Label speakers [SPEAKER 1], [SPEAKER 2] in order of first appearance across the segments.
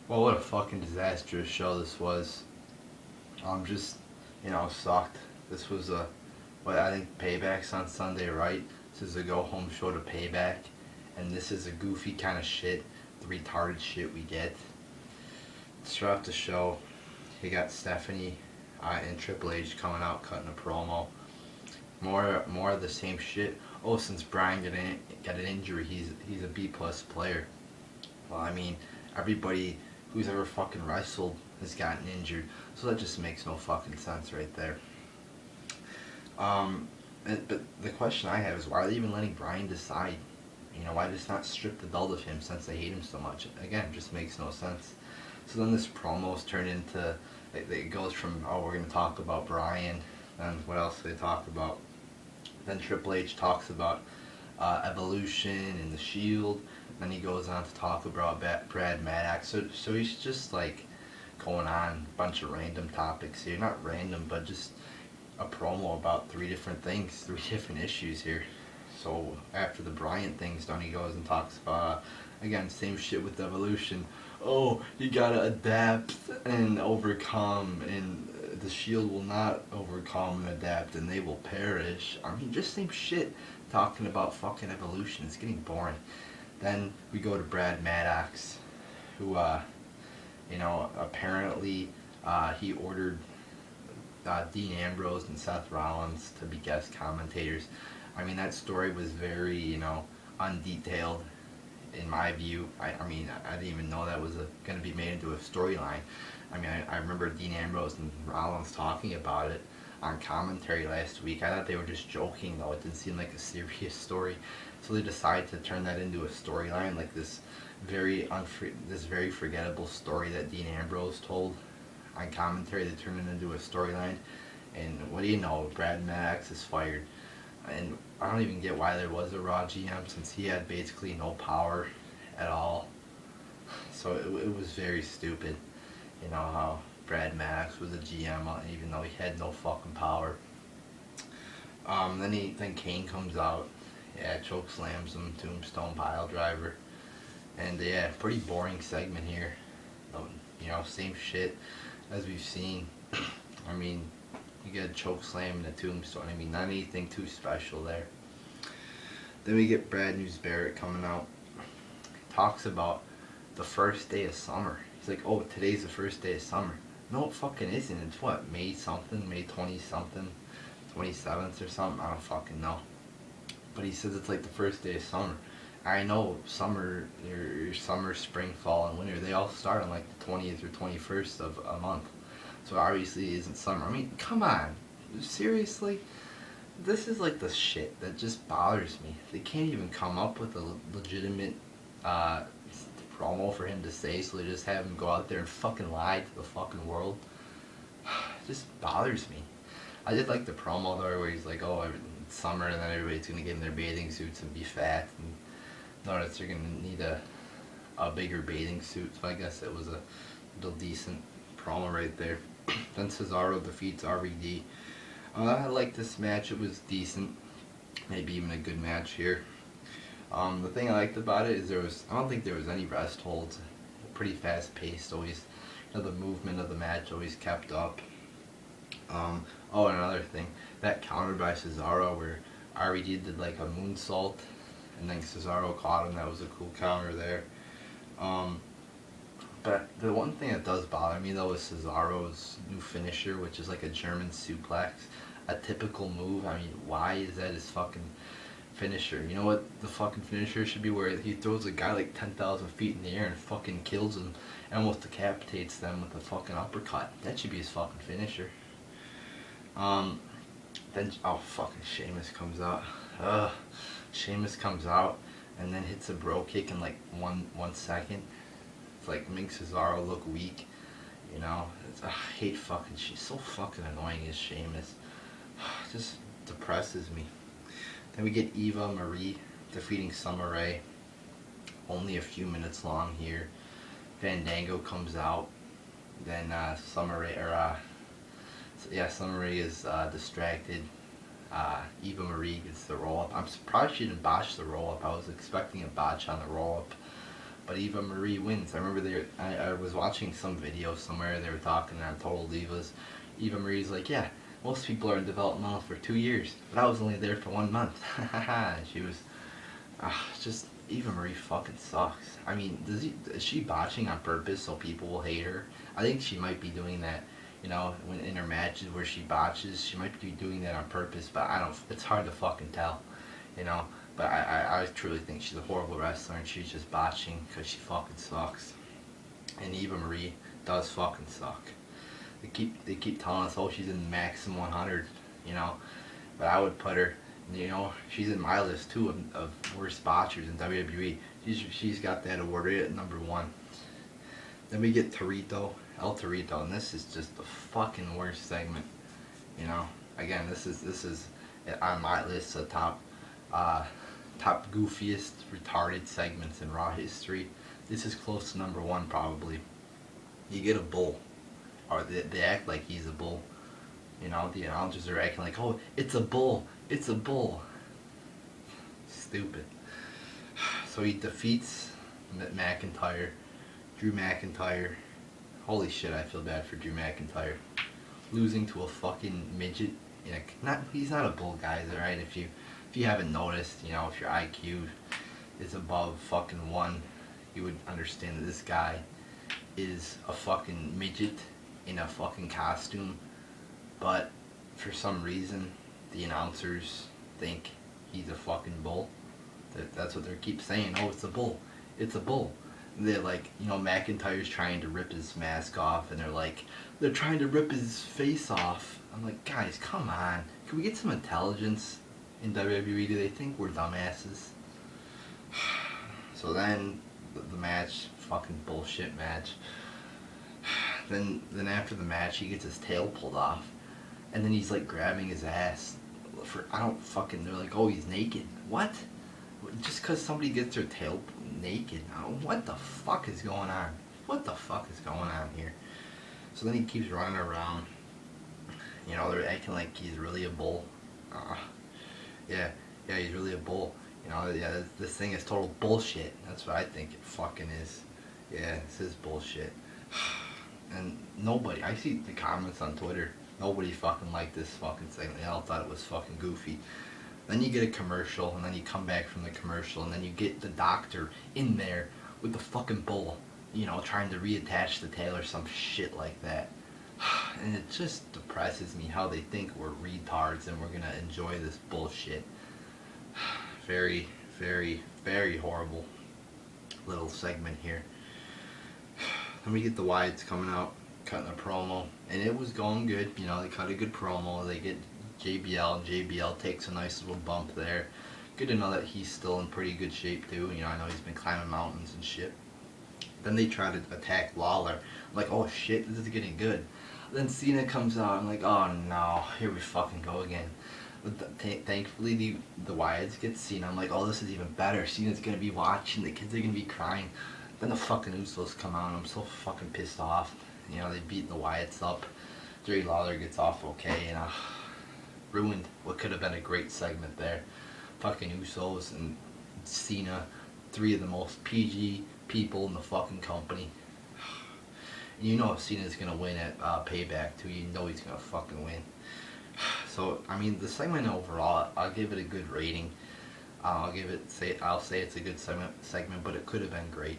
[SPEAKER 1] Well, what a fucking disastrous show this was. Just, sucked. This was what I think Payback's on Sunday, right? This is a go home show to Payback, and this is a goofy kind of shit, the retarded shit we get. Throughout the show, you got Stephanie and Triple H coming out cutting a promo. More of the same shit. Oh, since Brian got an injury, he's a B plus player. Well, I mean, everybody who's ever fucking wrestled has gotten injured, so that just makes no fucking sense right there. Um, but the question I have is, why are they even letting Brian decide? Why just not strip the belt of him since they hate him so much? Again, just makes no sense. So then this promo's turned into, it goes from, oh, we're going to talk about Brian, and what else do they talk about? Then Triple H talks about Evolution and the Shield. Then he goes on to talk about Brad Maddox. So he's just like going on a bunch of random topics here. Not random, but just a promo about three different things, three different issues here. So after the Bryant thing's done, he goes and talks about, again, same shit with Evolution. Oh, you gotta adapt and overcome, and the Shield will not overcome and adapt, and they will perish. I mean, just same shit talking about fucking Evolution. It's getting boring. Then we go to Brad Maddox, who, apparently he ordered Dean Ambrose and Seth Rollins to be guest commentators. I mean, that story was very, undetailed in my view. I mean, I didn't even know that was going to be made into a storyline. I mean, I remember Dean Ambrose and Rollins talking about it on commentary last week. I thought they were just joking, though. It didn't seem like a serious story. So they decided to turn that into a storyline, like this very forgettable story that Dean Ambrose told on commentary. They turned it into a storyline. And what do you know? Brad Maddox is fired. And I don't even get why there was a Raw GM, since he had basically no power at all. So it was very stupid, how Brad Maddox was a GM even though he had no fucking power. Then Kane comes out, yeah, choke slams him, tombstone pile driver, and yeah, pretty boring segment here. Same shit as we've seen. I mean, you get a choke slam and a tombstone. I mean, not anything too special there. Then we get Brad News Barrett coming out. Talks about the first day of summer. He's like, oh, today's the first day of summer. No, it fucking isn't. It's what, May something? May 20 something? 27th or something? I don't fucking know. But he says it's like the first day of summer. I know summer, your summer, spring, fall, and winter, they all start on like the 20th or 21st of a month. So obviously it isn't summer. I mean, come on. Seriously? This is like the shit that just bothers me. They can't even come up with a legitimate promo for him to say, so they just have him go out there and fucking lie to the fucking world. It just bothers me. I did like the promo though, where he's like, oh, it's summer, and then everybody's gonna get in their bathing suits and be fat, and notice they're gonna need a bigger bathing suit. So I guess it was a little decent promo right there. Then Cesaro defeats RVD. I liked this match. It was decent. Maybe even a good match here. The thing I liked about it is I don't think there was any rest holds. Pretty fast paced. Always, the movement of the match always kept up. Oh, and another thing, that counter by Cesaro where RVD did like a moonsault, and then Cesaro caught him. That was a cool counter there. But the one thing that does bother me though is Cesaro's new finisher, which is like a German suplex. A typical move. I mean, why is that his fucking finisher? You know what the fucking finisher should be? Where he throws a guy like 10,000 feet in the air and fucking kills him and almost decapitates them with a fucking uppercut. That should be his fucking finisher. Then, oh, fucking Sheamus comes out. Sheamus comes out and then hits a bro kick in like one second. It's like makes Cesaro look weak. I hate fucking. She's so fucking annoying as Sheamus. Just depresses me. Then we get Eva Marie defeating Summer Rae. Only a few minutes long here. Fandango comes out. Then Summer Rae is distracted. Eva Marie gets the roll up. I'm surprised she didn't botch the roll up. I was expecting a botch on the roll up. but Eva Marie wins. I remember I was watching some video somewhere, they were talking on Total Divas. Eva Marie's like, yeah, most people are in developmental for 2 years, but I was only there for 1 month. And she was, just, Eva Marie fucking sucks. I mean, is she botching on purpose so people will hate her? I think she might be doing that, you know, when in her matches where she botches, she might be doing that on purpose, but I don't, it's hard to fucking tell, you know. But I truly think she's a horrible wrestler and she's just botching because she fucking sucks. And Eva Marie does fucking suck. They keep telling us, oh, she's in the Maximum 100, you know. But I would put her, you know, she's in my list too of worst botchers in WWE. She's got that award right at number 1. Then we get El Torito, and this is just the fucking worst segment, you know. Again, this is on my list of top goofiest, retarded segments in Raw history. This is close to number 1 probably. You get a bull, or they act like he's a bull. You know, the announcers are acting like, oh, it's a bull, it's a bull. Stupid. So he defeats Drew McIntyre. Holy shit, I feel bad for Drew McIntyre. Losing to a fucking midget. He's not a bull, guys, alright? If you haven't noticed, you know, if your IQ is above fucking 1, you would understand that this guy is a fucking midget in a fucking costume. But for some reason, the announcers think he's a fucking bull. That's what they keep saying. Oh, it's a bull. It's a bull. They're like, you know, McIntyre's trying to rip his mask off, and they're trying to rip his face off. I'm like, guys, come on. Can we get some intelligence in WWE? Do they think we're dumbasses? So then, the match, fucking bullshit match. Then after the match, he gets his tail pulled off, and then he's like grabbing his ass. They're like, oh, he's naked. What? Just because somebody gets their tail naked? What the fuck is going on? What the fuck is going on here? So then he keeps running around. You know, they're acting like he's really a bull. Yeah, he's really a bull. You know, yeah, this thing is total bullshit. That's what I think it fucking is. Yeah, this is bullshit. And nobody, I see the comments on Twitter, nobody fucking liked this fucking segment. They all thought it was fucking goofy. Then you get a commercial, and then you come back from the commercial, and then you get the doctor in there with the fucking bull, you know, trying to reattach the tail or some shit like that. And it just depresses me how they think we're retards and we're gonna enjoy this bullshit. Very, very, very horrible little segment here. Then we get the Wyatts coming out, cutting a promo, and it was going good. You know, they cut a good promo. They get JBL, and JBL takes a nice little bump there. Good to know that he's still in pretty good shape too. You know, I know he's been climbing mountains and shit. Then they try to attack Lawler. I'm like, oh shit, this is getting good. Then Cena comes out. I'm like, oh no, here we fucking go again. But thankfully, the Wyatts get Cena. I'm like, oh, this is even better. Cena's gonna be watching. The kids are gonna be crying. Then the fucking Usos come out. And I'm so fucking pissed off. You know, they beat the Wyatts up. Jerry Lawler gets off okay, and ruined what could have been a great segment there. Fucking Usos and Cena, 3 of the most PG people in the fucking company. And you know if Cena's gonna win at Payback too. You know he's gonna fucking win. So I mean, the segment overall, I'll give it a good rating. I'll say it's a good segment, but it could have been great.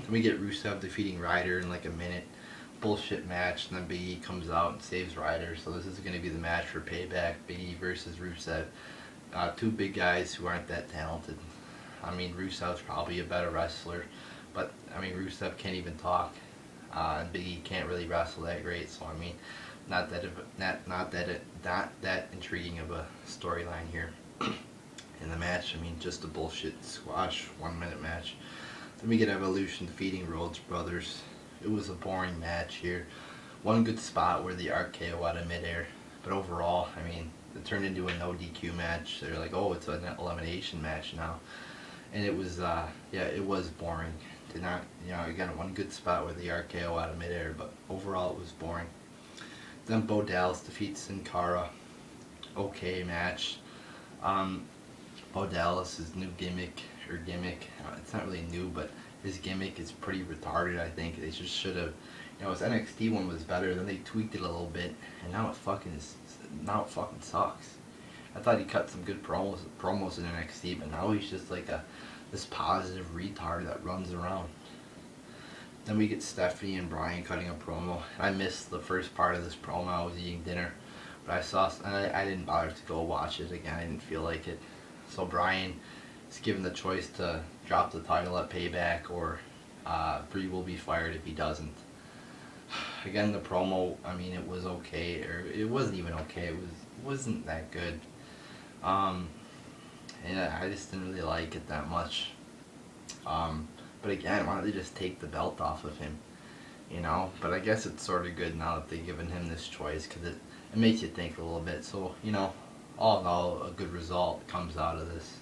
[SPEAKER 1] We get Rusev defeating Ryder in like a minute. Bullshit match, and then Big E comes out and saves Ryder. So this is going to be the match for Payback, Big E versus Rusev. 2 big guys who aren't that talented. I mean, Rusev's probably a better wrestler, but I mean, Rusev can't even talk, and Big E can't really wrestle that great. So I mean, not that intriguing of a storyline here. In the match, I mean, just a bullshit squash 1-minute match. Then we get Evolution defeating Rhodes Brothers. It was a boring match here. One good spot where the RKO out of midair, but overall, I mean, it turned into a no DQ match. They're like, oh, it's an elimination match now, and it was, it was boring. Did not, you know, again, one good spot where the RKO out of midair, but overall it was boring. Then Bo Dallas defeats Sin Cara. Okay match. Bo Dallas' new gimmick, it's not really new, but his gimmick is pretty retarded. I think they just should have, his NXT one was better. Then they tweaked it a little bit, and now it fucking is. Now it fucking sucks. I thought he cut some good promos in NXT, but now he's just like this positive retard that runs around. Then we get Stephanie and Brian cutting a promo. I missed the first part of this promo. I was eating dinner, but I didn't bother to go watch it again. I didn't feel like it. So Brian is given the choice to drop the title at Payback, or Bree will be fired if he doesn't. Again, the promo, I mean, it was okay, or it wasn't even okay. Wasn't that good. And I just didn't really like it that much. But again, why don't they just take the belt off of him? But I guess it's sort of good now that they've given him this choice, because it makes you think a little bit. So, all in all, a good result comes out of this.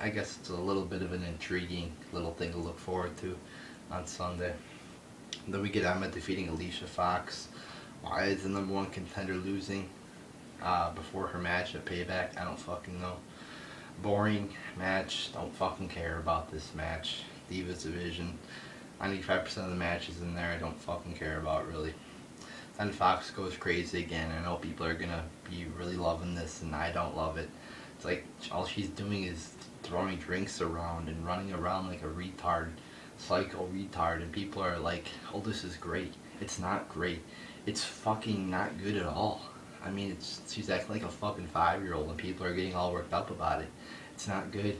[SPEAKER 1] I guess it's a little bit of an intriguing little thing to look forward to on Sunday. Then we get Emma defeating Alicia Fox. Why is the number one contender losing before her match at Payback? I don't fucking know. Boring match. Don't fucking care about this match. Divas division. 95% of the matches in there I don't fucking care about, really. Then Fox goes crazy again. I know people are gonna be really loving this, and I don't love it. It's like all she's doing is throwing drinks around and running around like a retard, psycho retard, and people are like, oh, this is great. It's not great. It's fucking not good at all. I mean, she's acting like a fucking 5-year-old, and people are getting all worked up about it. It's not good.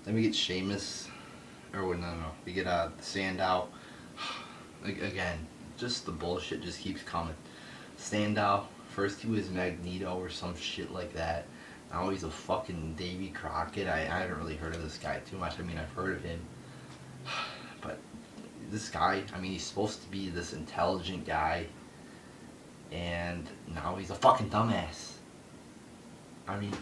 [SPEAKER 1] Then we get Sheamus, or no, we get Sandow. Again, just the bullshit just keeps coming. Sandow, first he was Magneto or some shit like that. Now he's a fucking Davy Crockett. I haven't really heard of this guy too much. I mean, I've heard of him. But this guy, I mean, he's supposed to be this intelligent guy, and now he's a fucking dumbass. I mean,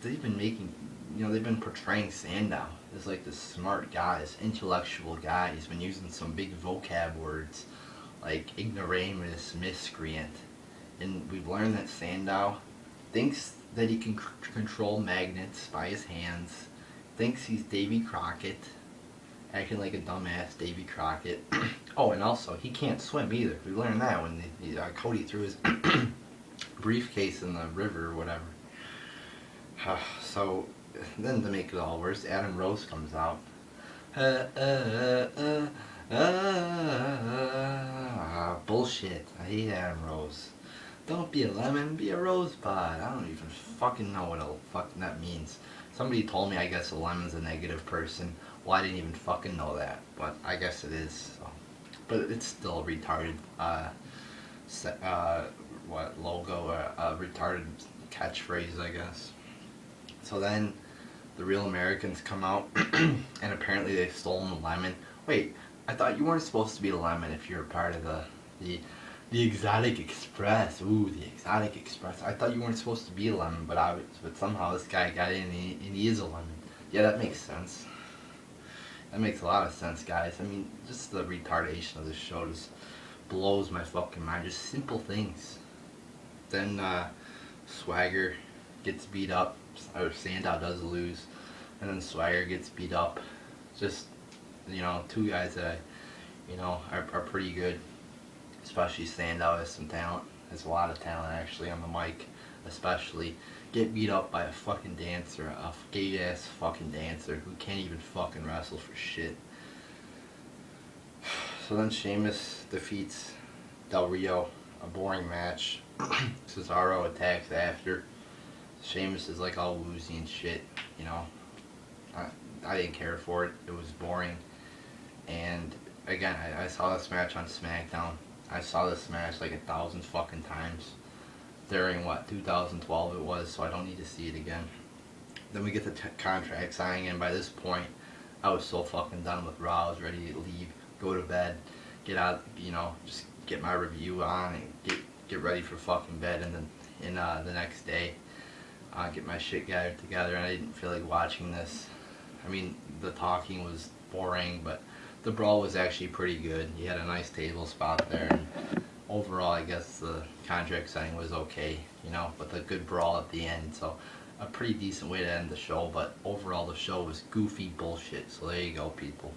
[SPEAKER 1] they've been portraying Sandow as like this smart guy, this intellectual guy. He's been using some big vocab words like ignoramus, miscreant. And we've learned that Sandow thinks that he can control magnets by his hands, thinks he's Davy Crockett, acting like a dumbass Davy Crockett. Oh, and also, he can't swim either. We learned that when Cody threw his briefcase in the river or whatever. So, then to make it all worse, Adam Rose comes out. Bullshit. I hate Adam Rose. Don't be a lemon, be a rosebud. I don't even fucking know what the fuck that means. Somebody told me I guess a lemon's a negative person. Well, I didn't even fucking know that, but I guess it is. So. But it's still a retarded retarded catchphrase, I guess. So then the Real Americans come out, and apparently they've stolen a lemon. Wait, I thought you weren't supposed to be a lemon if you're a part of the Exotic Express. Ooh, the Exotic Express. I thought you weren't supposed to be a lemon, but somehow this guy got in, and he is a lemon. Yeah, that makes sense. That makes a lot of sense, guys. I mean, just the retardation of this show just blows my fucking mind. Just simple things. Then Swagger gets beat up, or Sandow does lose, and then Swagger gets beat up. Just, two guys that are pretty good. Especially Sandow has some talent. Has a lot of talent actually on the mic, especially. Get beat up by a fucking dancer, a gay ass fucking dancer who can't even fucking wrestle for shit. So then Sheamus defeats Del Rio, a boring match. Cesaro attacks after. Sheamus is like all woozy and shit, I didn't care for it. It was boring. And again, I saw this match on SmackDown. I saw this match like 1,000 fucking times during 2012 it was, so I don't need to see it again. Then we get the contract signing, and by this point I was so fucking done with Raw. I was ready to leave, go to bed, get out, just get my review on and get ready for fucking bed, and then the next day get my shit gathered together. And I didn't feel like watching this. I mean, the talking was boring, but the brawl was actually pretty good. You had a nice table spot there, and overall I guess the contract signing was okay, but the good brawl at the end. So a pretty decent way to end the show, but overall the show was goofy bullshit. So there you go, people.